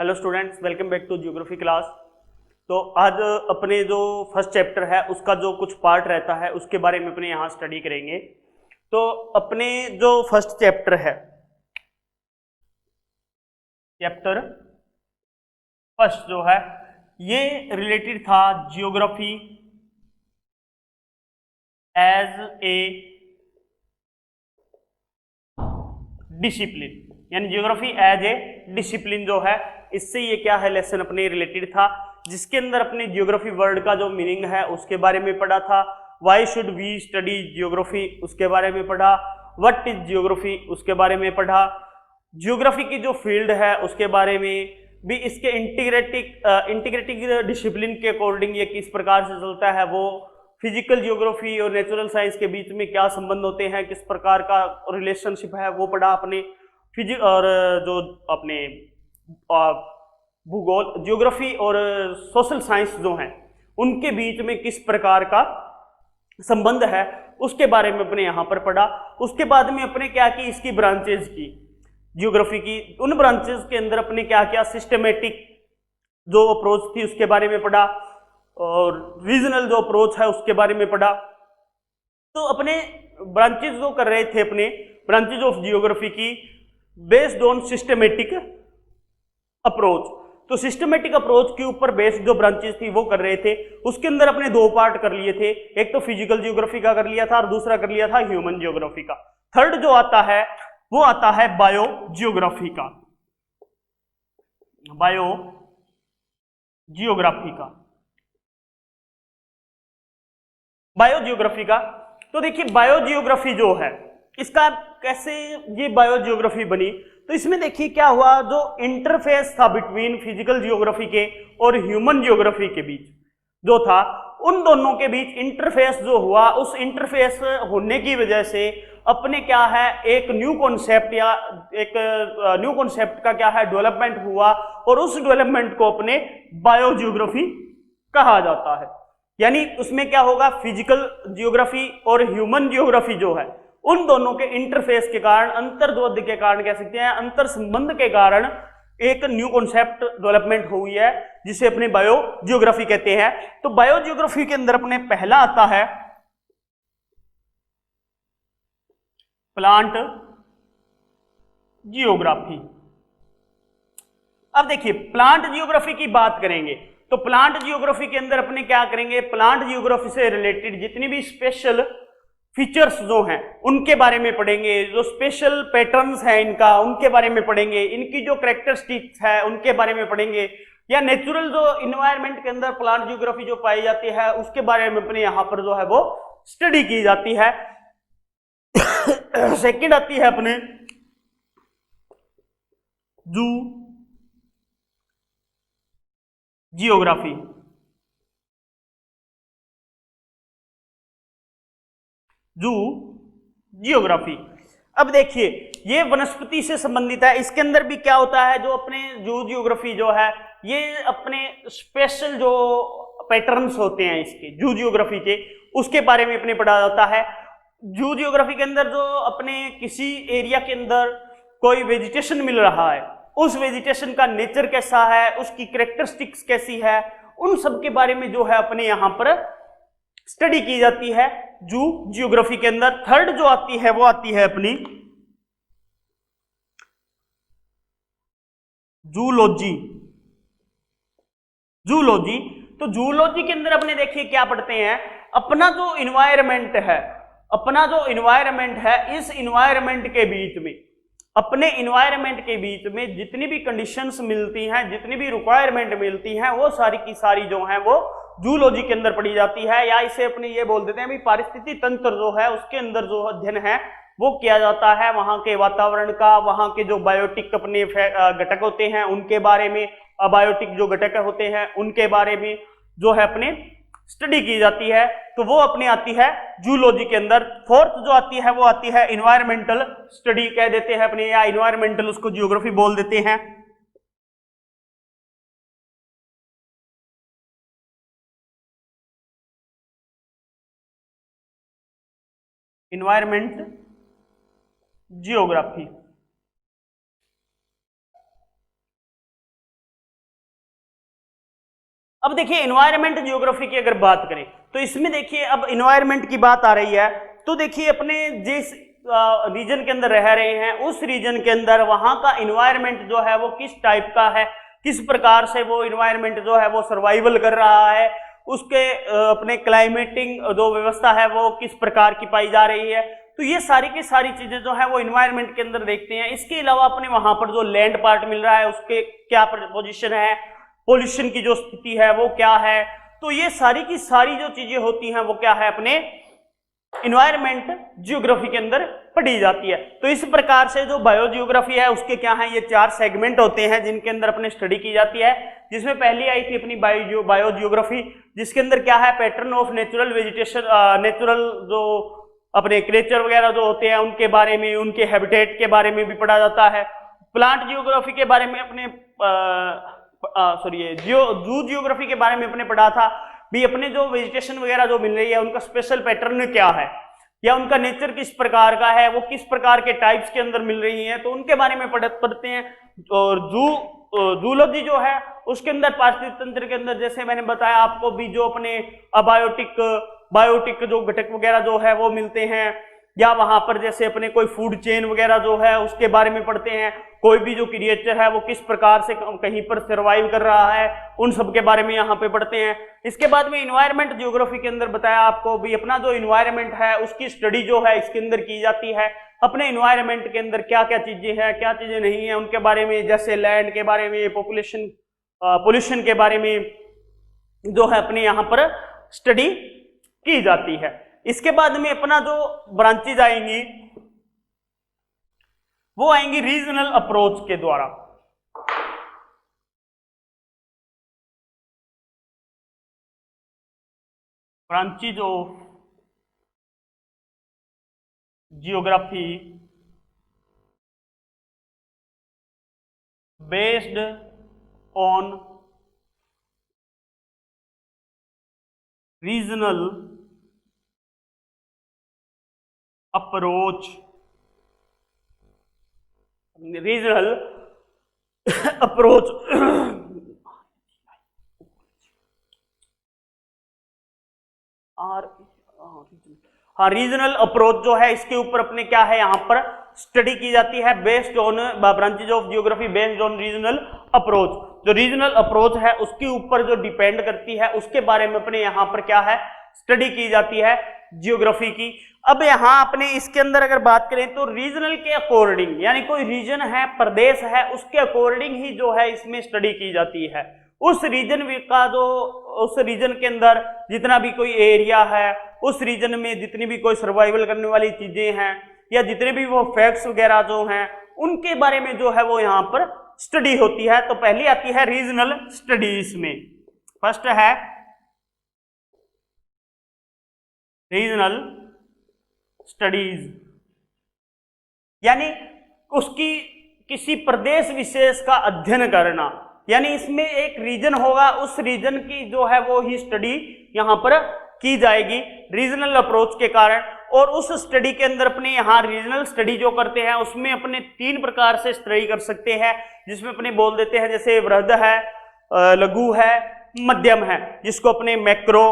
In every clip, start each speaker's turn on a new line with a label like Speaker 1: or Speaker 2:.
Speaker 1: Hello students, welcome back to geography class. तो आज अपने जो फर्स्ट चैप्टर है उसका जो कुछ पार्ट रहता है उसके बारे में अपने यहाँ स्टडी करेंगे। तो अपने जो फर्स्ट चैप्टर है, चैप्टर फर्स्ट जो है ये रिलेटेड था जियोग्राफी एज ए डिसिप्लिन, यानी जियोग्राफी एज ए डिसिप्लिन जो है इससे ये क्या है लेसन अपने रिलेटेड था, जिसके अंदर अपने जियोग्राफी वर्ड का जो मीनिंग है उसके बारे में पढ़ा था। Why should we study geography उसके बारे में पढ़ा। व्हाट इज जियोग्राफी उसके बारे में पढ़ा। जियोग्राफी की जो फील्ड है उसके बारे में भी, इसके इंटीग्रेटिंग डिसिप्लिन के अकॉर्डिंग ये किस प्रकार से चलता है, वो फिजिकल जियोग्राफी और नेचुरल साइंस के बीच में क्या संबंध होते हैं, किस प्रकार का रिलेशनशिप है वो पढ़ा अपने। फिजिक और जो अपने भूगोल जियोग्राफी और सोशल साइंस जो हैं उनके बीच में किस प्रकार का संबंध है उसके बारे में अपने यहाँ पर पढ़ा। उसके बाद में अपने क्या की इसकी ब्रांचेज की जियोग्राफी की, उन ब्रांचेस के अंदर अपने क्या क्या सिस्टमेटिक जो अप्रोच थी उसके बारे में पढ़ा और रीजनल जो अप्रोच है उसके बारे में पढ़ा। तो अपने ब्रांचेज जो कर रहे थे अपने ब्रांचेज ऑफ जियोग्राफी की बेस्ड ऑन सिस्टमेटिक अप्रोच, तो सिस्टमेटिक अप्रोच के ऊपर बेस्ड जो ब्रांचेस थी वो कर रहे थे। उसके अंदर अपने दो पार्ट कर लिए थे, एक तो फिजिकल जियोग्राफी का कर लिया था और दूसरा कर लिया था ह्यूमन जियोग्राफी का। थर्ड जो आता है वो आता है बायो जियोग्राफी का, बायो जियोग्राफी का, बायो जियोग्राफी का। तो देखिए बायो जियोग्राफी जो है इसका कैसे ये बायो जियोग्राफी बनी, तो इसमें देखिए क्या हुआ, जो इंटरफेस था बिटवीन फिजिकल जियोग्राफी के और ह्यूमन जियोग्राफी के बीच जो था, उन दोनों के बीच इंटरफेस जो हुआ, उस इंटरफेस होने की वजह से अपने क्या है एक न्यू कॉन्सेप्ट या एक न्यू कॉन्सेप्ट का क्या है डेवलपमेंट हुआ और उस डेवलपमेंट को अपने बायो जियोग्राफी कहा जाता है। यानी उसमें क्या होगा, फिजिकल जियोग्राफी और ह्यूमन जियोग्राफी जो है उन दोनों के इंटरफेस के कारण, अंतर्द्वंद के कारण कह सकते हैं, अंतर संबंध के कारण एक न्यू कॉन्सेप्ट डेवलपमेंट हुई है जिसे अपने बायो जियोग्राफी कहते हैं। तो बायो जियोग्राफी के अंदर अपने पहला आता है प्लांट जियोग्राफी। अब देखिए प्लांट जियोग्राफी की बात करेंगे तो प्लांट जियोग्राफी के अंदर अपने क्या करेंगे, प्लांट जियोग्राफी से रिलेटेड जितनी भी स्पेशल फीचर्स जो हैं उनके बारे में पढ़ेंगे, जो स्पेशल पैटर्न्स हैं इनका उनके बारे में पढ़ेंगे, इनकी जो कैरेक्टरिस्टिक्स है उनके बारे में पढ़ेंगे, या नेचुरल जो इन्वायरमेंट के अंदर प्लांट जियोग्राफी जो पाई जाती है उसके बारे में अपने यहाँ पर जो है वो स्टडी की जाती है। सेकंड आती है अपने जू जियोग्राफी। जू जियोग्राफी, अब देखिए ये वनस्पति से संबंधित है। इसके अंदर भी क्या होता है, जो अपने जू जियोग्राफी जो है ये अपने स्पेशल जो पैटर्न्स होते हैं इसके जू जियोग्राफी के उसके बारे में अपने पढ़ा जाता है। जू जियोग्राफी के अंदर जो अपने किसी एरिया के अंदर कोई वेजिटेशन मिल रहा है, उस वेजिटेशन का नेचर कैसा है, उसकी कैरेक्टरिस्टिक्स कैसी है, उन सब के बारे में जो है अपने यहाँ पर स्टडी की जाती है जू जियोग्राफी के अंदर। थर्ड जो आती है वो आती है अपनी जूलॉजी। जूलॉजी, तो जूलॉजी के अंदर अपने देखिए क्या पढ़ते हैं, अपना जो इन्वायरमेंट है, अपना जो इन्वायरमेंट है इस इन्वायरमेंट के बीच में, अपने इन्वायरमेंट के बीच में जितनी भी कंडीशंस मिलती हैं, जितनी भी रिक्वायरमेंट मिलती हैं वो सारी की सारी जो है वो जूलॉजी के अंदर पढ़ी जाती है। या इसे अपने ये बोल देते हैं भी पारिस्थितिक तंत्र जो है उसके अंदर जो अध्ययन है वो किया जाता है, वहां के वातावरण का, वहां के जो बायोटिक अपने घटक होते हैं उनके बारे में, अबायोटिक जो घटक होते हैं उनके बारे में जो है अपने स्टडी की जाती है। तो वो अपनी आती है जूलॉजी के अंदर। फोर्थ जो आती है वो आती है इन्वायरमेंटल स्टडी कह देते हैं अपने, या इन्वायरमेंटल उसको जियोग्राफी बोल देते हैं। इन्वायरमेंट जियोग्राफी, अब देखिए एनवायरमेंट जियोग्राफी की अगर बात करें तो इसमें देखिए अब एनवायरमेंट की बात आ रही है, तो देखिए अपने जिस रीजन के अंदर रह रहे हैं उस रीजन के अंदर वहां का एनवायरमेंट जो है वो किस टाइप का है, किस प्रकार से वो एनवायरमेंट जो है वो सर्वाइवल कर रहा है, उसके अपने क्लाइमेटिंग जो व्यवस्था है वो किस प्रकार की पाई जा रही है। तो ये सारी की सारी चीजें जो है वो एनवायरमेंट के अंदर देखते हैं। इसके अलावा अपने वहां पर जो लैंड पार्ट मिल रहा है उसके क्या पोजीशन है, पोल्यूशन की जो स्थिति है वो क्या है, तो ये सारी की सारी जो चीजें होती हैं वो क्या है अपने एनवायरमेंट जियोग्राफी के अंदर पढ़ी जाती है। तो इस प्रकार से जो बायो जियोग्राफी है उसके क्या है, ये 4 सेगमेंट होते हैं जिनके अंदर अपने स्टडी की जाती है। जिसमें पहली आई थी अपनी बायो जियोग्राफी, जिसके अंदर क्या है pattern of natural vegetation, natural जो अपने क्रिएचर वगैरह जो होते हैं उनके बारे में, उनके हैबिटेट के बारे में भी पढ़ा जाता है। प्लांट जियोग्राफी के बारे में अपने जू जियोग्राफी के बारे में अपने पढ़ा था भी, अपने जो वेजिटेशन वगैरह जो मिल रही है उनका स्पेशल पैटर्न क्या है या उनका नेचर किस प्रकार का है, वो किस प्रकार के टाइप्स के अंदर मिल रही है, तो उनके बारे में पढ़ते हैं। और जूलॉजी जो है उसके अंदर पारिस्थितिक तंत्र के अंदर जैसे मैंने बताया आपको भी, जो अपने बायोटिक जो घटक वगैरह जो है वो मिलते हैं, या वहां पर जैसे अपने कोई फूड चेन वगैरह जो है उसके बारे में पढ़ते हैं। कोई भी जो क्रिएचर है वो किस प्रकार से कहीं पर सर्वाइव कर रहा है उन सब के बारे में यहाँ पे पढ़ते हैं। इसके बाद में एनवायरमेंट जियोग्राफी के अंदर बताया आपको भी, अपना जो एनवायरमेंट है उसकी स्टडी जो है इसके अंदर की जाती है। अपने एनवायरमेंट के अंदर क्या क्या चीजें हैं, क्या चीजें नहीं है उनके बारे में, जैसे लैंड के बारे में, पॉपुलेशन पोल्यूशन के बारे में जो है अपने यहाँ पर स्टडी की जाती है। इसके बाद में अपना जो ब्रांचेज आएंगी वो आएंगी रीजनल अप्रोच के द्वारा। Branches of geography based on regional approach, regional approach regional approach जो है इसके ऊपर अपने क्या है यहाँ पर स्टडी की जाती है, based on branches of geography based on regional approach. जो रीजनल अप्रोच है उसके ऊपर जो डिपेंड करती है उसके बारे में अपने यहाँ पर क्या है स्टडी की जाती है जियोग्राफी की। अब यहाँ अपने इसके अंदर अगर बात करें तो रीजनल के अकॉर्डिंग, यानी कोई रीजन है, प्रदेश है, उसके अकॉर्डिंग ही जो है इसमें स्टडी की जाती है। उस रीजन का जो उस रीजन के अंदर जितना भी कोई एरिया है, उस रीजन में जितनी भी कोई सर्वाइवल करने वाली चीजें हैं या जितने भी वो फैक्ट्स वगैरह जो हैं उनके बारे में जो है वो यहाँ पर स्टडी होती है। तो पहली आती है रीजनल स्टडीज में, फर्स्ट है रीजनल स्टडीज, यानी उसकी किसी प्रदेश विशेष का अध्ययन करना, यानी इसमें एक रीजन होगा, उस रीजन की जो है वो ही स्टडी यहाँ पर की जाएगी रीजनल अप्रोच के कारण। और उस स्टडी के अंदर अपने यहाँ रीजनल स्टडी जो करते हैं उसमें अपने 3 प्रकार से स्टडी कर सकते हैं, जिसमें अपने बोल देते हैं जैसे वृहद है, लघु है, मध्यम है, जिसको अपने मैक्रो,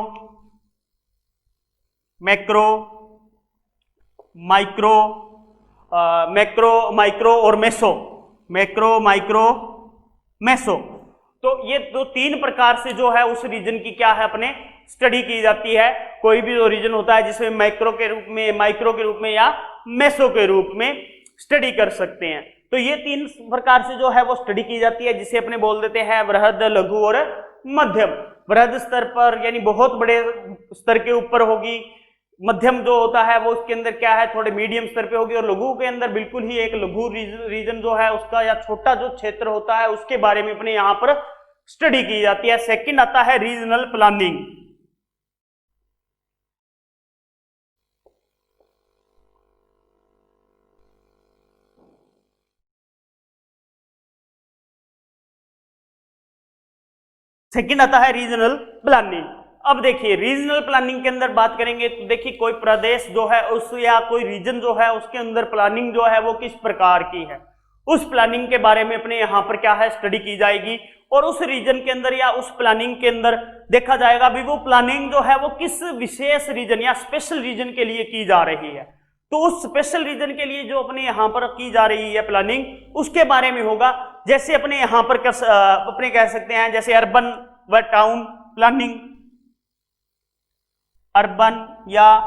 Speaker 1: माइक्रो और मेसो। तो ये 3 प्रकार से जो है उस रीजन की क्या है अपने स्टडी की जाती है। कोई भी जो रीजन होता है जिसमें माइक्रो के रूप में या मेसो के रूप में स्टडी कर सकते हैं। तो ये 3 प्रकार से जो है वो स्टडी की जाती है, जिसे अपने बोल देते हैं वृहद, लघु और मध्यम। वृहद स्तर पर यानी बहुत बड़े स्तर के ऊपर होगी, मध्यम जो होता है वो उसके अंदर क्या है थोड़े मीडियम स्तर पे होगी, और लघु के अंदर बिल्कुल ही एक लघु रीजन जो है उसका या छोटा जो क्षेत्र होता है उसके बारे में अपने यहाँ पर स्टडी की जाती है। सेकंड आता है रीजनल प्लानिंग। सेकंड आता है रीजनल प्लानिंग। अब देखिए रीजनल प्लानिंग के अंदर बात करेंगे तो देखिए कोई प्रदेश जो है उस या कोई रीजन जो है उसके अंदर प्लानिंग जो है वो किस प्रकार की है, उस प्लानिंग के बारे में अपने यहाँ पर क्या है स्टडी की जाएगी, और उस रीजन के अंदर या उस प्लानिंग के अंदर देखा जाएगा भी वो प्लानिंग जो है वो किस विशेष रीजन या स्पेशल रीजन के लिए की जा रही है। तो उस स्पेशल रीजन के लिए जो अपने यहाँ पर की जा रही है प्लानिंग, उसके बारे में होगा। जैसे अपने यहाँ पर अपने कह सकते हैं जैसे अर्बन व टाउन प्लानिंग, अर्बन या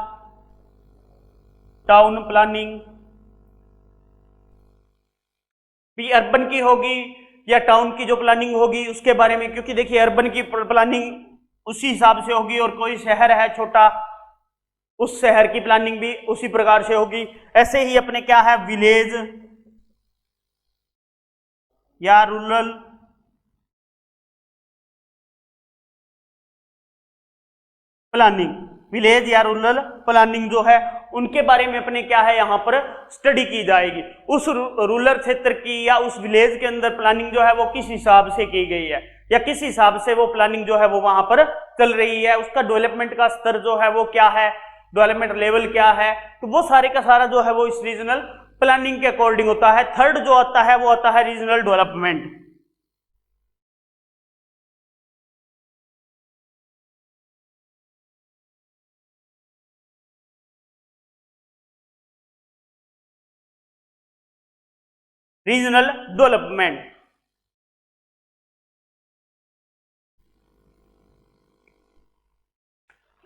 Speaker 1: टाउन प्लानिंग भी अर्बन की होगी या टाउन की जो प्लानिंग होगी उसके बारे में, क्योंकि देखिए अर्बन की प्लानिंग उसी हिसाब से होगी और कोई शहर है छोटा उस शहर की प्लानिंग भी उसी प्रकार से होगी। ऐसे ही अपने क्या है विलेज या रूरल प्लानिंग, विलेज या रूरल प्लानिंग जो है उनके बारे में अपने क्या है यहाँ पर स्टडी की जाएगी। उस रूरल क्षेत्र की या उस विलेज के अंदर प्लानिंग जो है वो किस हिसाब से की गई है या किस हिसाब से वो प्लानिंग जो है वो वहां पर चल रही है, उसका डेवलपमेंट का स्तर जो है वो क्या है, डेवलपमेंट लेवल क्या है, तो वो सारे का सारा जो है वो इस रीजनल प्लानिंग के अकॉर्डिंग होता है। थर्ड जो आता है वो आता है regional development. Regional development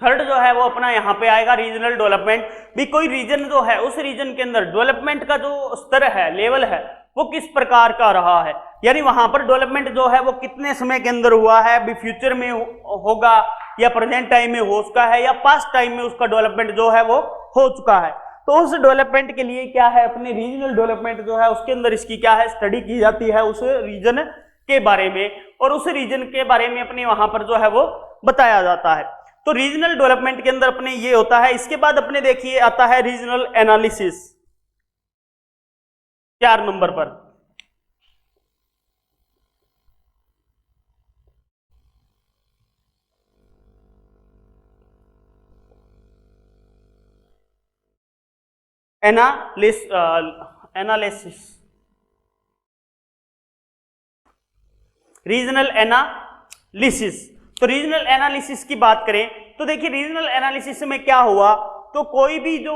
Speaker 1: third जो है वो अपना यहाँ पे आएगा रीजनल डेवलपमेंट। भी कोई रीजन जो है उस रीजन के अंदर डेवलपमेंट का जो स्तर है, लेवल है, वो किस प्रकार का रहा है, यानी वहां पर डेवलपमेंट जो है वो कितने समय के अंदर हुआ है, भी फ्यूचर में होगा या प्रेजेंट टाइम में हो चुका है या पास्ट टाइम में उसका डेवलपमेंट जो है वो हो चुका है। तो उस डेवलपमेंट के लिए क्या है अपने रीजनल डेवलपमेंट जो है उसके अंदर इसकी क्या है स्टडी की जाती है उस रीजन के बारे में, और उस रीजन के बारे में अपने वहां पर जो है वो बताया जाता है। तो रीजनल डेवलपमेंट के अंदर अपने ये होता है। इसके बाद अपने देखिए आता है रीजनल एनालिसिस 4 नंबर पर। Analysis regional analysis. तो रीजनल एनालिसिस की बात करें तो देखिए रीजनल एनालिसिस में क्या हुआ, तो कोई भी जो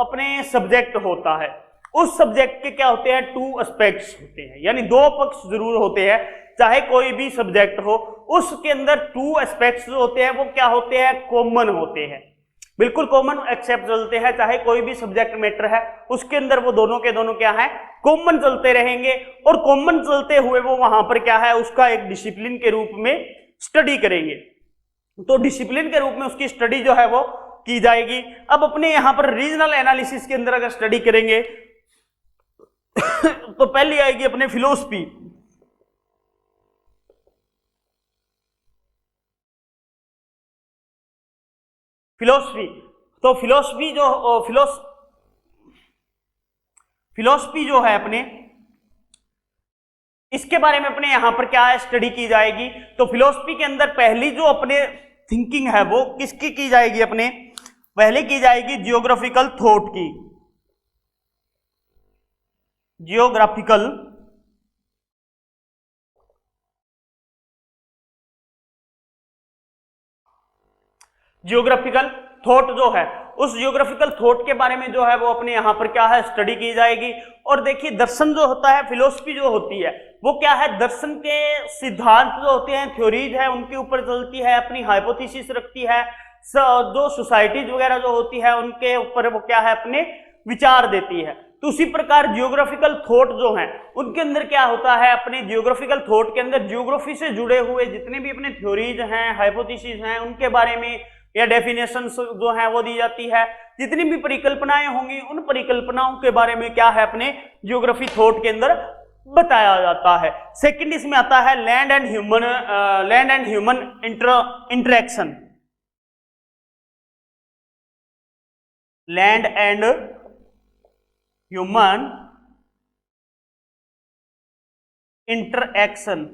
Speaker 1: अपने सब्जेक्ट होता है उस सब्जेक्ट के क्या होते हैं 2 एस्पेक्ट्स होते हैं, यानी 2 पक्ष जरूर होते हैं। चाहे कोई भी सब्जेक्ट हो उसके अंदर 2 एस्पेक्ट्स जो होते हैं वो क्या होते हैं, कॉमन होते हैं, बिल्कुल कॉमन एक्सेप्ट चलते हैं। चाहे कोई भी सब्जेक्ट मैटर है उसके अंदर वो दोनों के दोनों क्या है, कॉमन चलते रहेंगे, और कॉमन चलते हुए वो वहां पर क्या है उसका एक डिसिप्लिन के रूप में स्टडी करेंगे। तो डिसिप्लिन के रूप में उसकी स्टडी जो है वो की जाएगी। अब अपने यहां पर रीजनल एनालिसिस के अंदर अगर स्टडी करेंगे तो पहली आएगी अपने फिलोसफी। फिलोसफी तो फिलोसफी जो है अपने इसके बारे में अपने यहां पर क्या है स्टडी की जाएगी। तो फिलोसफी के अंदर पहली जो अपने थिंकिंग है वो किसकी की जाएगी, अपने पहले की जाएगी जियोग्राफिकल थॉट की। जियोग्राफिकल थॉट जो है उस जियोग्राफिकल थॉट के बारे में जो है वो अपने यहां पर क्या है स्टडी की जाएगी। और देखिए दर्शन जो होता है, फिलोसफी जो होती है वो क्या है, दर्शन के सिद्धांत जो होते हैं, थ्योरीज है, उनके ऊपर चलती है, अपनी हाइपोथेसिस रखती है, जो सोसाइटीज वगैरह जो होती है उनके ऊपर वो क्या है अपने विचार देती है। तो उसी प्रकार जियोग्राफिकल थॉट जो है उनके अंदर क्या होता है, अपने जियोग्राफिकल थॉट के अंदर जियोग्राफी से जुड़े हुए जितने भी अपने थ्योरीज हैं, हाइपोथेसिस हैं, उनके बारे में या डेफिनेशन जो है वो दी जाती है। जितनी भी परिकल्पनाएं होंगी उन परिकल्पनाओं के बारे में क्या है अपने जियोग्राफी थॉट के अंदर बताया जाता है। सेकंड इसमें आता है land and human interaction. Land and human interaction,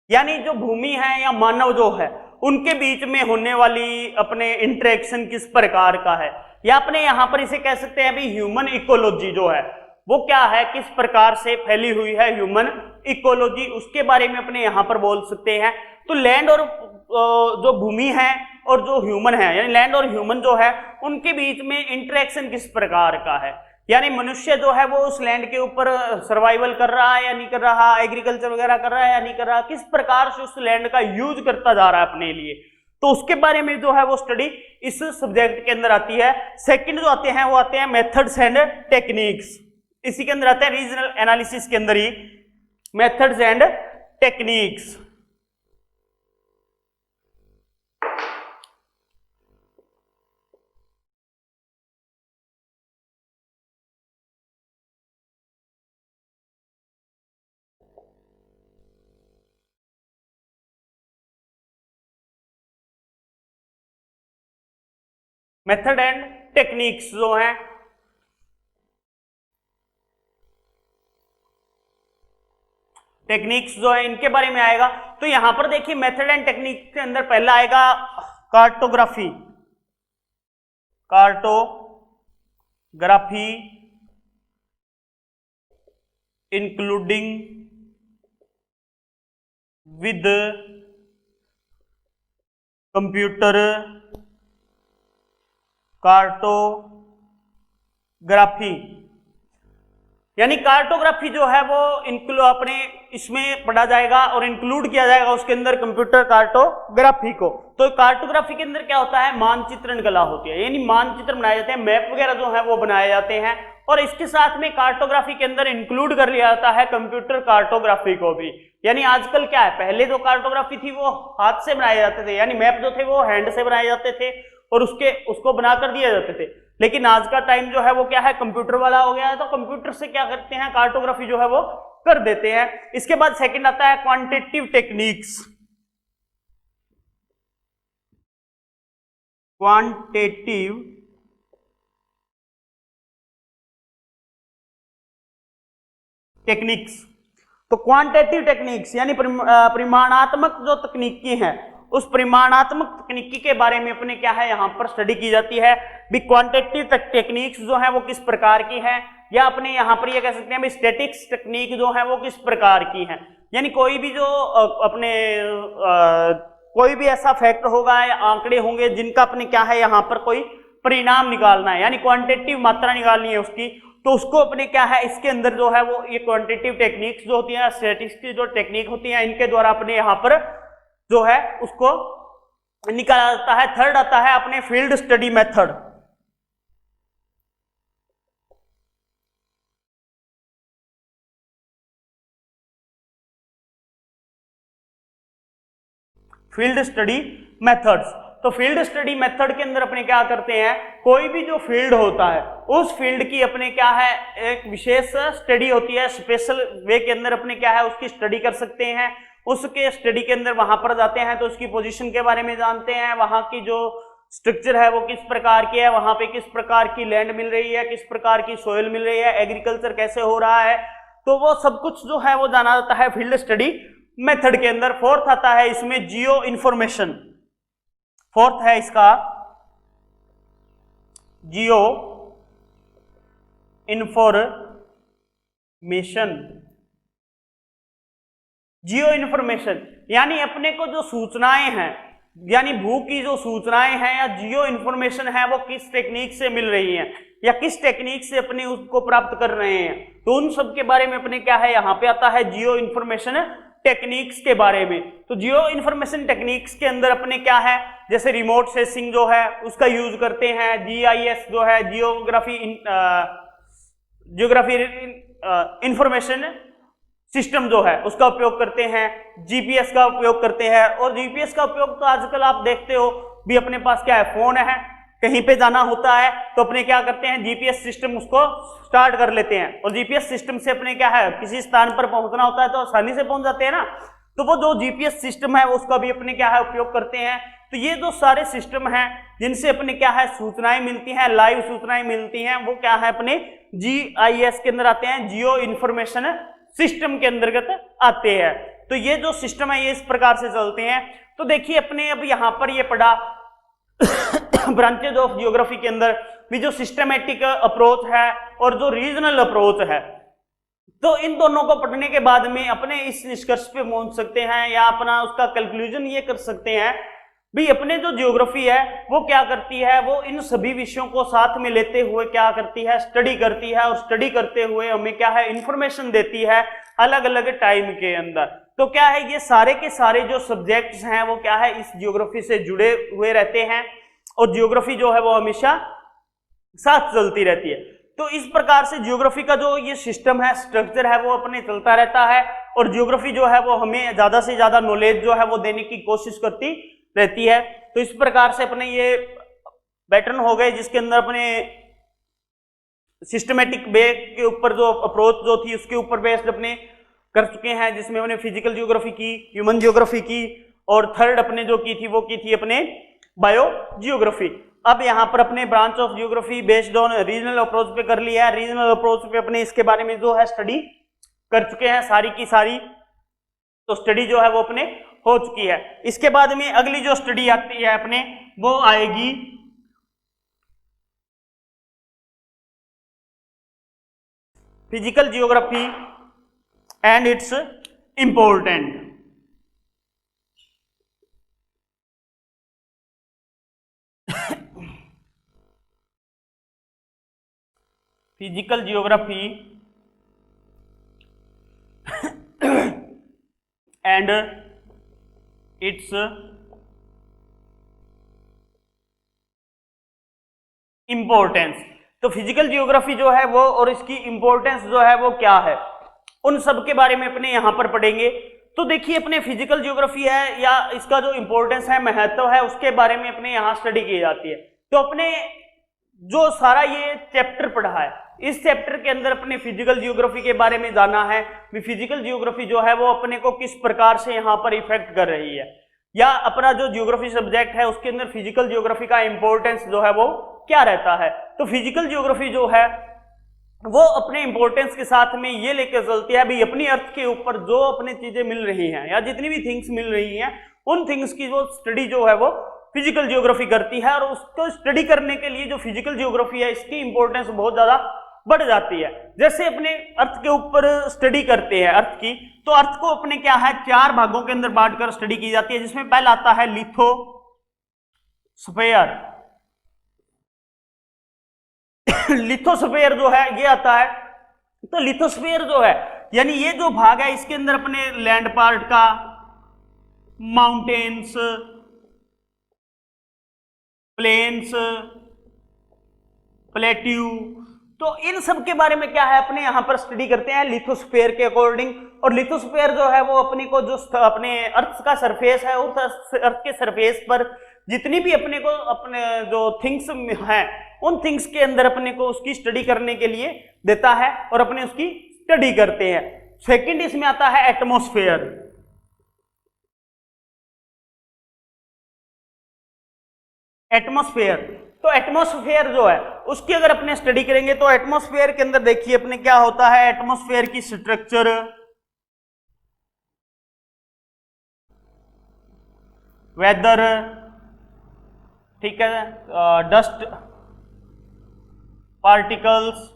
Speaker 1: यानी जो भूमि है या मानव जो है उनके बीच में होने वाली अपने इंटरेक्शन किस प्रकार का है, या अपने यहां पर इसे कह सकते हैं अभी ह्यूमन इकोलॉजी जो है वो क्या है, किस प्रकार से फैली हुई है ह्यूमन इकोलॉजी, उसके बारे में अपने यहाँ पर बोल सकते हैं। तो लैंड और जो भूमि है और जो ह्यूमन है, यानी लैंड और ह्यूमन जो है उनके बीच में इंटरेक्शन किस प्रकार का है, यानी मनुष्य जो है वो उस लैंड के ऊपर सर्वाइवल कर रहा है या नहीं कर रहा, एग्रीकल्चर वगैरह कर रहा है या नहीं कर रहा, किस प्रकार से उस लैंड का यूज करता जा रहा है अपने लिए, तो उसके बारे में जो है वो स्टडी इस सब्जेक्ट के अंदर आती है। सेकंड जो आते हैं वो आते हैं मेथड्स एंड टेक्निक्स, इसी के अंदर आते हैं रीजनल एनालिसिस के अंदर ही methods and techniques. Method and techniques जो हैं टेक्निक्स जो है इनके बारे में आएगा। तो यहां पर देखिए मेथड एंड टेक्निक के अंदर पहला आएगा cartography, cartography including with computer cartography, यानी कार्टोग्राफी जो है वो अपने इसमें पढ़ा जाएगा और इंक्लूड किया जाएगा उसके अंदर कंप्यूटर कार्टोग्राफी को। तो कार्टोग्राफी के अंदर क्या होता है, मानचित्रण कला होती है, यानी मानचित्र बनाए जाते हैं, मैप वगैरह जो है वो बनाए जाते हैं, और इसके साथ में कार्टोग्राफी के अंदर इंक्लूड कर लिया जाता है कंप्यूटर कार्टोग्राफी को भी। यानी आजकल क्या है, पहले जो कार्टोग्राफी थी वो हाथ से बनाए जाते थे, यानी मैप जो थे वो हैंड से बनाए जाते थे और उसको बनाकर दिए जाते थे, लेकिन आज का टाइम जो है वो क्या है, कंप्यूटर वाला हो गया है, तो कंप्यूटर से क्या करते हैं, कार्टोग्राफी जो है वो कर देते हैं। इसके बाद सेकंड आता है क्वांटिटेटिव टेक्निक्स, क्वांटिटेटिव टेक्निक्स। तो क्वांटिटेटिव टेक्निक्स यानी परिमाणात्मक जो तकनीकी हैं, उस परिमाणात्मक तकनीकी के बारे में अपने क्या है यहाँ पर स्टडी की जाती है। भी क्वांटिटेटिव टेक्निक्स जो है वो किस प्रकार की है, या अपने यहाँ पर ये कह सकते हैं भी स्टैटिक्स टेक्निक जो है वो किस प्रकार की है, यानी कोई भी जो अपने कोई भी ऐसा फैक्ट होगा या आंकड़े होंगे जिनका अपने क्या है यहाँ पर कोई परिणाम निकालना है, यानी क्वांटिटेटिव मात्रा निकालनी है उसकी, तो उसको अपने क्या है इसके अंदर जो है वो ये क्वांटिटेटिव टेक्निक्स जो होती हैं, स्टैटिस्टिक्स की जो टेक्निक होती है, इनके द्वारा अपने यहाँ पर जो है उसको निकाला जाता है। थर्ड आता है अपने field study method, field study methods. तो फील्ड स्टडी मेथड के अंदर अपने क्या करते हैं, कोई भी जो फील्ड होता है उस फील्ड की अपने क्या है एक विशेष स्टडी होती है, स्पेशल वे के अंदर अपने क्या है उसकी स्टडी कर सकते हैं। उसके स्टडी के अंदर वहां पर जाते हैं तो उसकी पोजीशन के बारे में जानते हैं, वहां की जो स्ट्रक्चर है वो किस प्रकार की है, वहां पे किस प्रकार की लैंड मिल रही है, किस प्रकार की सोइल मिल रही है, एग्रीकल्चर कैसे हो रहा है, तो वो सब कुछ जो है वो जाना जाता है फील्ड स्टडी मेथड के अंदर। फोर्थ आता है इसमें जियो इंफॉर्मेशन, फोर्थ है इसका जियो इंफॉर्मेशन। जियो इंफॉर्मेशन यानी अपने को जो सूचनाएं हैं, यानी भू की जो सूचनाएं हैं या जियो इंफॉर्मेशन है वो किस टेक्निक से मिल रही हैं या किस टेक्निक से अपने उसको प्राप्त कर रहे हैं, तो उन सब के बारे में अपने क्या है यहाँ पे आता है जियो इंफॉर्मेशन टेक्निक्स के बारे में। तो जियो इंफॉर्मेशन टेक्निक्स के अंदर अपने क्या है, जैसे रिमोट सेंसिंग जो है उसका यूज करते हैं, जीआईएस जो है जियोग्राफी इंफॉर्मेशन सिस्टम जो है उसका उपयोग करते हैं, जीपीएस का उपयोग करते हैं। और जीपीएस का उपयोग तो आजकल आप देखते हो भी अपने पास क्या है, फोन है, कहीं पे जाना होता है तो अपने क्या करते हैं जीपीएस सिस्टम उसको स्टार्ट कर लेते हैं, और जीपीएस सिस्टम से अपने क्या है किसी स्थान पर पहुंचना होता है तो आसानी से पहुंच जाते हैं ना, तो वो जो जीपीएस सिस्टम है उसका भी अपने क्या है उपयोग करते हैं। तो ये जो सारे सिस्टम हैं जिनसे अपने क्या है सूचनाएं मिलती हैं, लाइव सूचनाएं मिलती हैं, वो क्या है अपने जीआईएस के अंदर आते हैं, जियो इंफॉर्मेशन सिस्टम के अंतर्गत आते हैं। तो ये जो सिस्टम है ये इस प्रकार से चलते हैं। तो देखिए अपने अब यहाँ पर ये पढ़ा ब्रांचेज ऑफ जियोग्राफी के अंदर भी जो सिस्टमेटिक अप्रोच है और जो रीजनल अप्रोच है। तो इन दोनों को पढ़ने के बाद में अपने इस निष्कर्ष पे पहुंच सकते हैं या अपना उसका कंक्लूजन ये कर सकते हैं भी अपने जो ज्योग्राफी है वो क्या करती है, वो इन सभी विषयों को साथ में लेते हुए क्या करती है, स्टडी करती है, और स्टडी करते हुए हमें क्या है, इंफॉर्मेशन देती है अलग अलग टाइम के अंदर। तो क्या है, ये सारे के सारे जो सब्जेक्ट्स हैं वो क्या है, इस ज्योग्राफी से जुड़े हुए रहते हैं और ज्योग्राफी जो है वो हमेशा साथ चलती रहती है। तो इस प्रकार से ज्योग्राफी का जो ये सिस्टम है, स्ट्रक्चर है, वो अपने चलता रहता है और ज्योग्राफी जो है वो हमें ज्यादा से ज्यादा नॉलेज जो है वो देने की कोशिश करती रहती है। तो इस प्रकार से अपने ये पैटर्न हो गए जिसके अंदर अपने सिस्टमेटिक वे के ऊपर जो अप्रोच जो थी उसके ऊपर बेस्ड अपने कर चुके हैं, जिसमें अपने फिजिकल ज्योग्राफी की, ह्यूमन ज्योग्राफी की, और थर्ड अपने जो की थी वो की थी अपने बायो जियोग्राफी। अब यहाँ पर अपने branch of geography based on regional approach पे कर लिया है। रीजनल अप्रोच पे अपने इसके बारे में जो है स्टडी कर चुके हैं सारी की सारी, तो स्टडी जो है वो अपने हो चुकी है। इसके बाद में अगली जो स्टडी आती है अपने वो आएगी physical geography and it's important. Physical geography and its importance. तो फिजिकल जियोग्राफी जो है वो और इसकी इंपॉर्टेंस जो है वो क्या है, उन सब के बारे में अपने यहां पर पढ़ेंगे। तो देखिए अपने फिजिकल जियोग्राफी है या इसका जो इंपॉर्टेंस है, महत्व है, उसके बारे में अपने यहां स्टडी की जाती है। तो अपने जो सारा ये चैप्टर पढ़ा है, इस चैप्टर के अंदर अपने फिजिकल जियोग्राफी के बारे में जाना है कि फिजिकल जियोग्राफी जो है वो अपने को किस प्रकार से यहाँ पर इफेक्ट कर रही है, या अपना जो जियोग्राफी सब्जेक्ट है उसके अंदर फिजिकल जियोग्राफी का इंपॉर्टेंस जो है वो क्या रहता है। तो फिजिकल जियोग्राफी जो है वो अपने इंपॉर्टेंस के साथ में ये लेकर चलती है भी अपनी अर्थ के ऊपर जो अपने चीजें मिल रही हैं या जितनी भी थिंग्स मिल रही हैं, उन थिंग्स की जो स्टडी जो है वो फिजिकल जियोग्राफी करती है। और उसको स्टडी करने के लिए जो फिजिकल जियोग्राफी है इसकी इंपॉर्टेंस बहुत ज्यादा बढ़ जाती है। जैसे अपने अर्थ के ऊपर स्टडी करते हैं अर्थ की, तो अर्थ को अपने क्या है 4 भागों के अंदर बांटकर स्टडी की जाती है, जिसमें पहला आता है लिथोस्फेयर। लिथोस्फेयर जो है ये आता है। तो लिथोस्फेयर जो है यानी ये जो भाग है इसके अंदर अपने लैंड पार्ट का, माउंटेन्स, प्लेन्स, प्लेट्यू, तो इन सब के बारे में क्या है अपने यहां पर स्टडी करते हैं लिथोस्फेयर के अकॉर्डिंग। और लिथोस्फेयर जो है वो अपने को जो अपने अर्थ का सरफेस है, उस अर्थ के सरफेस पर जितनी भी अपने को अपने जो थिंग्स हैं उन थिंग्स के अंदर अपने को उसकी स्टडी करने के लिए देता है और अपने उसकी स्टडी करते हैं। सेकंड इसमें आता है एटमॉस्फेयर। एटमॉस्फेयर, तो एटमॉस्फेयर जो है उसकी अगर अपने स्टडी करेंगे तो एटमॉस्फेयर के अंदर देखिए अपने क्या होता है, एटमॉस्फेयर की स्ट्रक्चर, वेदर, ठीक है, डस्ट पार्टिकल्स,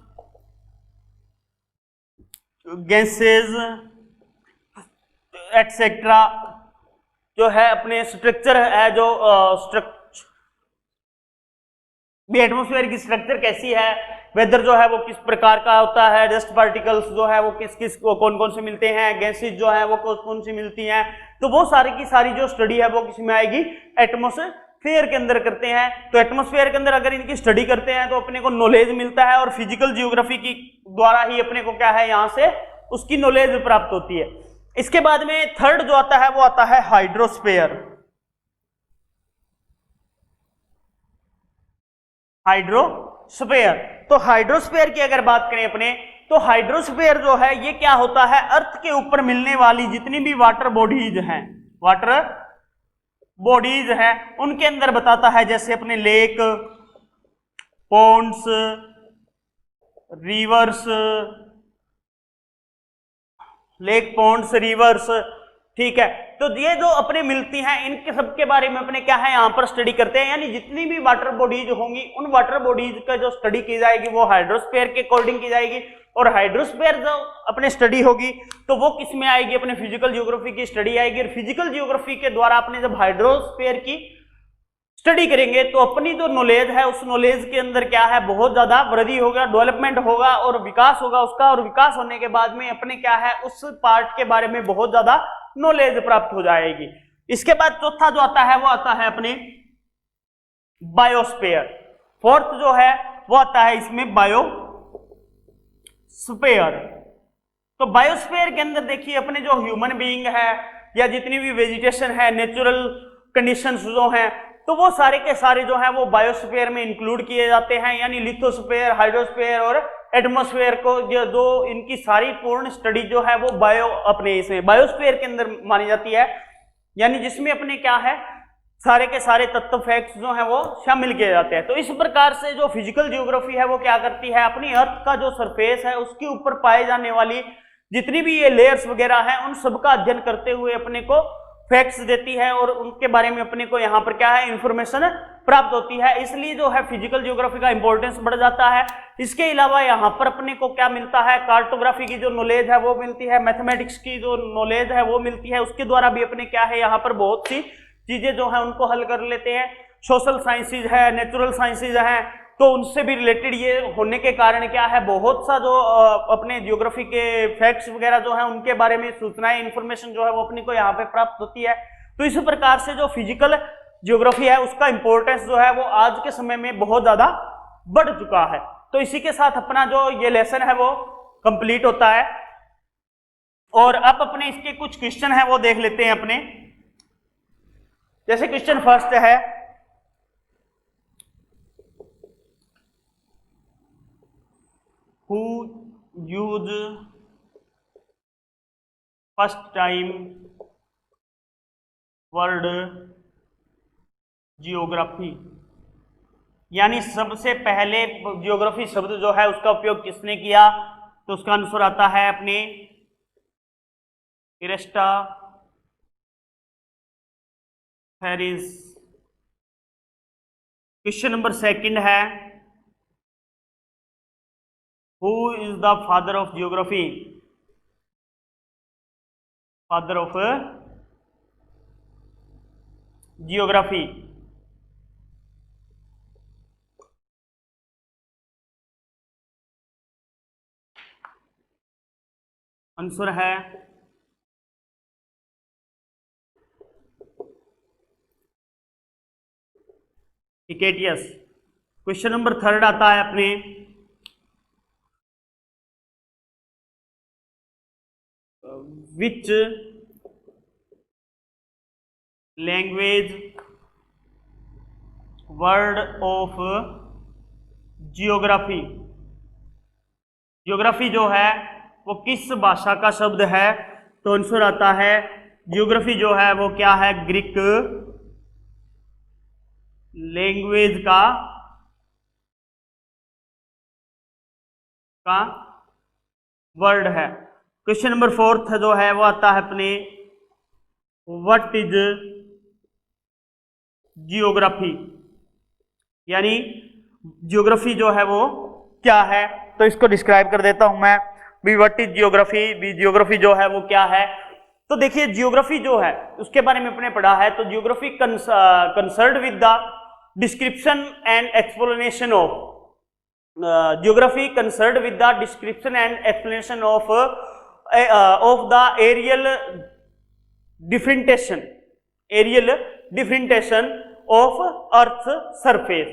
Speaker 1: गैसेस एक्सेट्रा, जो है अपने स्ट्रक्चर है जो एटमॉस्फेयर की स्ट्रक्चर कैसी है, वेदर जो है वो किस प्रकार का होता है, डस्ट पार्टिकल्स जो है वो किस किस कौन कौन से मिलते हैं, गैसेस जो है वो कौन कौन सी मिलती हैं। तो वो सारी की सारी जो स्टडी है वो किसमें आएगी, एटमॉस्फेयर के अंदर करते हैं। तो एटमॉस्फेयर के अंदर अगर इनकी स्टडी करते हैं तो अपने को नॉलेज मिलता है और फिजिकल जियोग्राफी की द्वारा ही अपने को क्या है यहां से उसकी नॉलेज प्राप्त होती है। इसके बाद में थर्ड जो आता है वो आता है हाइड्रोस्फेयर। हाइड्रोस्फेयर, तो हाइड्रोस्फेयर की अगर बात करें अपने, तो हाइड्रोस्फेयर जो है ये क्या होता है, अर्थ के ऊपर मिलने वाली जितनी भी वाटर बॉडीज हैं, वाटर बॉडीज हैं उनके अंदर बताता है। जैसे अपने lake, ponds, rivers, lake, ponds, rivers, ठीक है। तो ये जो अपने मिलती हैं इनके सबके बारे में अपने क्या है यहाँ पर स्टडी करते हैं, यानी जितनी भी वाटर बॉडीज होंगी उन वाटर बॉडीज का जो स्टडी की जाएगी वो हाइड्रोस्फीयर के अकॉर्डिंग की जाएगी, और हाइड्रोस्फीयर जो अपने स्टडी होगी तो वो किस में आएगी, अपने फिजिकल जियोग्राफी की स्टडी आएगी। और फिजिकल जियोग्राफी के द्वारा अपने जब हाइड्रोस्फीयर की स्टडी करेंगे तो अपनी जो नॉलेज है उस नॉलेज के अंदर क्या है बहुत ज्यादा वृद्धि होगा, डेवलपमेंट होगा और विकास होगा उसका, और विकास होने के बाद में अपने क्या है उस पार्ट के बारे में बहुत ज्यादा नॉलेज प्राप्त हो जाएगी। इसके बाद चौथा जो आता है वो आता है अपने बायोस्फीयर। फोर्थ जो है वो आता है इसमें बायोस्फीयर। तो बायोस्फीयर के अंदर देखिए अपने जो ह्यूमन बीइंग है या जितनी भी वेजिटेशन है, नेचुरल कंडीशंस जो हैं, तो वो सारे के सारे जो है वो बायोस्फीयर में इंक्लूड किए जाते हैं, यानी लिथोस्फीयर, हाइड्रोस्फीयर और एटमॉस्फेयर को जो इनकी सारी पूर्ण स्टडी जो है वो अपने इसमें बायोस्फीयर के अंदर मानी जाती है, यानी जिसमें अपने क्या है सारे के सारे तत्व फैक्ट्स जो है वो शामिल किए जाते हैं। तो इस प्रकार से जो फिजिकल जियोग्राफी है वो क्या करती है, अपनी अर्थ का जो सरफेस है उसके ऊपर पाए जाने वाली जितनी भी ये लेयर्स वगैरह हैं उन सबका अध्ययन करते हुए अपने को फैक्ट्स देती है और उनके बारे में अपने को यहाँ पर क्या है इंफॉर्मेशन प्राप्त होती है। इसलिए जो है फिजिकल जियोग्राफी का इंपॉर्टेंस बढ़ जाता है। इसके अलावा यहाँ पर अपने को क्या मिलता है, कार्टोग्राफी की जो नॉलेज है वो मिलती है, मैथमेटिक्स की जो नॉलेज है वो मिलती है, उसके द्वारा भी अपने क्या है यहाँ पर बहुत सी चीजें जो है उनको हल कर लेते हैं। सोशल साइंसेज है, नेचुरल साइंसेज है, तो उनसे भी रिलेटेड ये होने के कारण क्या है बहुत सा जो अपने जियोग्राफी के फैक्ट्स वगैरह जो है उनके बारे में सूचनाएं, इंफॉर्मेशन जो है वो अपने को यहाँ पे प्राप्त होती है। तो इस प्रकार से जो फिजिकल जियोग्राफी है उसका इंपॉर्टेंस जो है वो आज के समय में बहुत ज्यादा बढ़ चुका है। तो इसी के साथ अपना जो ये लेसन है वो कंप्लीट होता है। और अब अपने इसके कुछ क्वेश्चन है वो देख लेते हैं अपने। जैसे क्वेश्चन फर्स्ट है, who used first time word geography, यानी सबसे पहले जियोग्राफी शब्द जो है उसका उपयोग किसने किया, तो उसका आंसर आता है अपने एरिस्टोफेनिस। क्वेश्चन नंबर सेकंड है, Who is the father of geography? Father of geography. Answer है हिकेटियस। क्वेश्चन नंबर थर्ड आता है अपने which language word of geography, geography जो है वो किस भाषा का शब्द है, तो आंसर आता है जियोग्राफी जो है वो क्या है, ग्रीक लैंग्वेज का वर्ड है। क्वेश्चन नंबर फोर्थ जो है वो आता है अपने व्हाट इज जियोग्राफी, यानी जियोग्राफी जो है वो क्या है, तो इसको डिस्क्राइब कर देता हूं मैं भी। व्हाट इज जियोग्राफी, भी जियोग्राफी जो है वो क्या है, तो देखिए जियोग्राफी जो है उसके बारे में अपने पढ़ा है। तो geography concerned with the description and explanation of, geography concerned with the description and explanation of the areal differentiation of earth surface,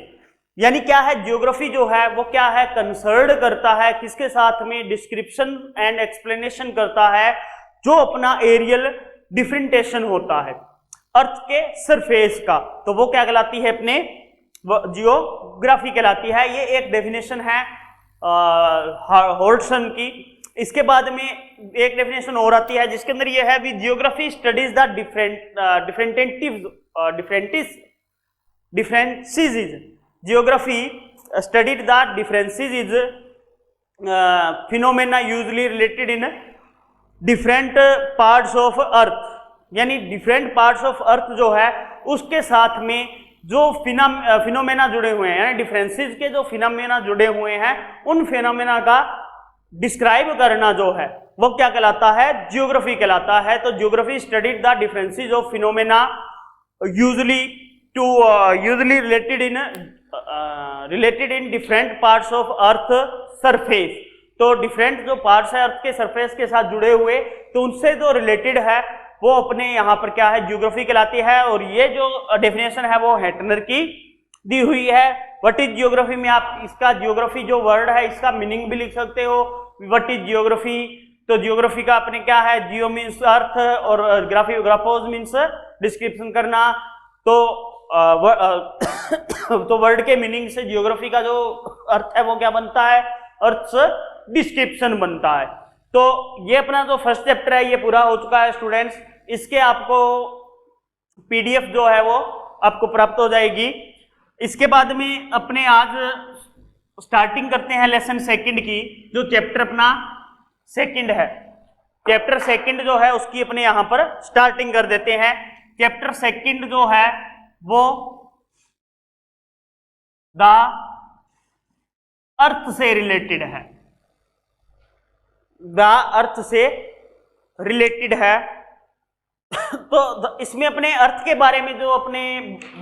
Speaker 1: यानी क्या है जियोग्राफी जो है वो क्या है कंसर्न करता है किसके साथ में, डिस्क्रिप्शन एंड एक्सप्लेनेशन करता है जो अपना एरियल डिफरेंटेशन होता है अर्थ के सरफेस का, तो वो क्या कहलाती है अपने जियोग्राफी कहलाती है। ये एक डेफिनेशन है हॉल्टसन की। इसके बाद में एक डेफिनेशन और आती है जिसके अंदर ये है, geography studies the differences, geography studied the differences phenomena usually related in different parts of earth, यानी डिफरेंट पार्ट्स ऑफ अर्थ जो है उसके साथ में जो फिनोमेना जुड़े हुए हैं, यानी डिफरेंसेस के जो फिनोमेना जुड़े हुए हैं, उन फिनोमेना का डिस्क्राइब करना जो है वो क्या कहलाता है, जियोग्राफी कहलाता है। तो geography studied the differences of phenomena usually related in different parts of earth surface. तो डिफरेंट जो पार्ट्स है अर्थ के सरफेस के साथ जुड़े हुए, तो उनसे जो रिलेटेड है वो अपने यहाँ पर क्या है, जियोग्राफी कहलाती है। और ये जो डेफिनेशन है वो हैटनर की दी हुई है। व्हाट इज जियोग्राफी में आप इसका जियोग्राफी जो वर्ड है इसका मीनिंग भी लिख सकते हो, व्हाट इज जियोग्राफी। तो जियोग्राफी का अपने क्या है, जियो मीन्स अर्थ और ग्राफी ग्राफोज मीन्स डिस्क्रिप्शन करना। तो वर्ड के मीनिंग से जियोग्राफी का जो अर्थ है वो क्या बनता है, अर्थ डिस्क्रिप्शन बनता है। तो ये अपना जो फर्स्ट चैप्टर है ये पूरा हो चुका है स्टूडेंट्स। इसके आपको पीडीएफ जो है वो आपको प्राप्त हो जाएगी। इसके बाद में अपने आज स्टार्टिंग करते हैं लेसन सेकंड की, जो चैप्टर अपना सेकंड है। चैप्टर सेकंड जो है उसकी अपने यहां पर स्टार्टिंग कर देते हैं। चैप्टर सेकंड जो है वो द अर्थ से रिलेटेड है, द अर्थ से रिलेटेड है। तो इसमें अपने अर्थ के बारे में जो अपने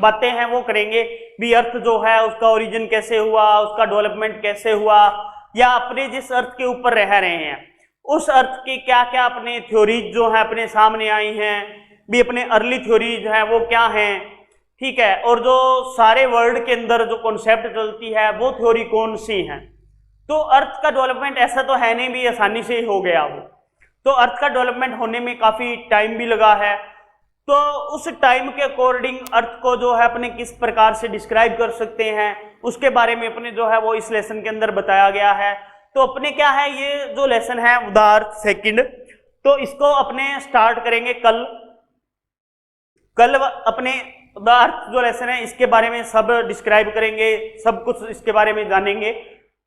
Speaker 1: बातें हैं वो करेंगे भी, अर्थ जो है उसका ओरिजिन कैसे हुआ, उसका डेवलपमेंट कैसे हुआ, या अपने जिस अर्थ के ऊपर रह रहे हैं उस अर्थ की क्या क्या अपने थ्योरीज जो है अपने सामने आई हैं, भी अपने अर्ली थ्योरीज हैं वो क्या हैं, ठीक है। और जो सारे वर्ल्ड के अंदर जो कॉन्सेप्ट चलती है वो थ्योरी कौन सी है। तो अर्थ का डेवलपमेंट ऐसा तो है नहीं भी आसानी से हो गया वो, तो अर्थ का डेवलपमेंट होने में काफी टाइम भी लगा है। तो उस टाइम के अकॉर्डिंग अर्थ को जो है अपने किस प्रकार से डिस्क्राइब कर सकते हैं उसके बारे में अपने जो है वो इस लेसन के अंदर बताया गया है। तो अपने क्या है, ये जो लेसन है द अर्थ सेकंड, तो इसको अपने स्टार्ट करेंगे कल अपने द अर्थ जो लेसन है इसके बारे में सब डिस्क्राइब करेंगे, सब कुछ इसके बारे में जानेंगे।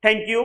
Speaker 1: Thank you.